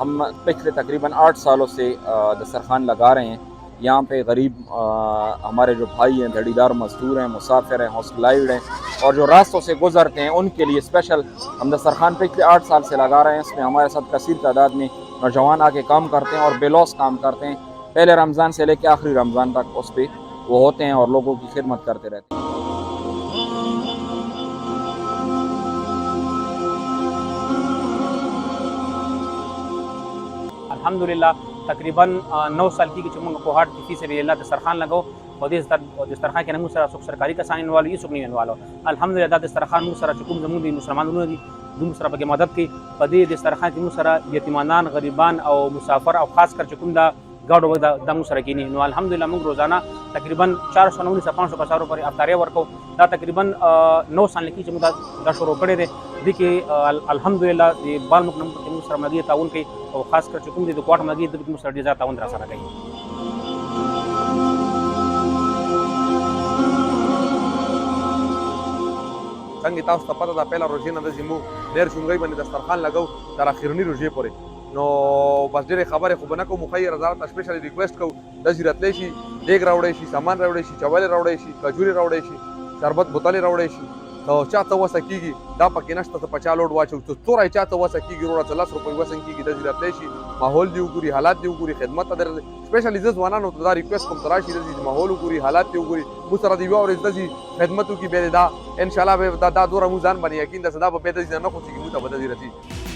हम पिछले तकरीबन 8 सालों से दस्तरखान लगा रहे हैं। यहाँ पे गरीब हमारे जो भाई हैं, धड़ीदार मजदूर हैं, मुसाफिर हैं, हॉस्टलाइज्ड हैं और जो रास्तों से गुजरते हैं उनके लिए स्पेशल हम दस्तरखान पिछले 8 साल से लगा रहे हैं। इसमें हमारे साथ कसीर तादाद में नौजवान आके काम करते हैं और बेलौस काम करते हैं। पहले रमज़ान से लेकर आखिरी रमज़ान तक उस पर वो होते हैं और लोगों की खिदमत करते रहते हैं। अल्हम्दुलिल्लाह तकरीबन 9 साल की चुमंग कोहाट की फीस अल्लाह दस्तरखान लगो और दस्तरखान के नमू सरा सुख सरकारी का साइन वालो ये सुख नहीं वालो अल्हम्दुलिल्लाह दस्तरखान मु सरा चुकुम जमू दी मुसलमानों दी दुम सरा बगे मदद की पदे दस्तरखान की मु सरा यतीमानान गरीबान और मुसाफर और खास कर चुकुम दा गाड़ो दा मु सरा की नो अल्हम्दुलिल्लाह मु रोजाना तकरीबन 490 से 500 कसारों पर अफ्तारे वर्को दा तकरीबन 9 साल की चुमुदा दा शुरू करे दे देखिए अल्हम्दुलिल्लाह ये बाल मुकनम के मु सरा मगी ताउन के और खास कर चुकुम दी क्वार्टर मगी द मु सरा जा ताउन रसा गई څنګه تاسو ته پته ده پیله روژې نه داسې موږ ډېر شونګۍ باندې دسترخوان لګو تر اخرني روژې پورې نو بس ډېرې خبرې خو به نه کوو مخیر وزارت ته سپیشلی ریکویسټ کوو داسې راتلی شي دیګ راوړی شي سامان راوړی شي چولې راوړی شي کجورې راوړی شي شربت بوتلې راوړی شي که چا ته وسه کېږي دا پکې نشته ته په چا لوډ واچو څه څوری چا ته وسه کېږي وروړه څه 10 روپۍ وسه کېږي داسې راتلی شي ماحول دې وګوري حالات دې وګوري خدمت ته درځي سپیشلی زه ځوانانو ته دا ریکویسټ کوم ته راشي داسې ماحول وګوري حالات دې وګوري موږ سره د یوه ورځ داسې خدمت وکړي بیا دې دا انشاءالله به دا دوره موږ ځان باندې یقین ده چې دا به بیا داسې نه خوځېږي موږ ته به داسې رسېږي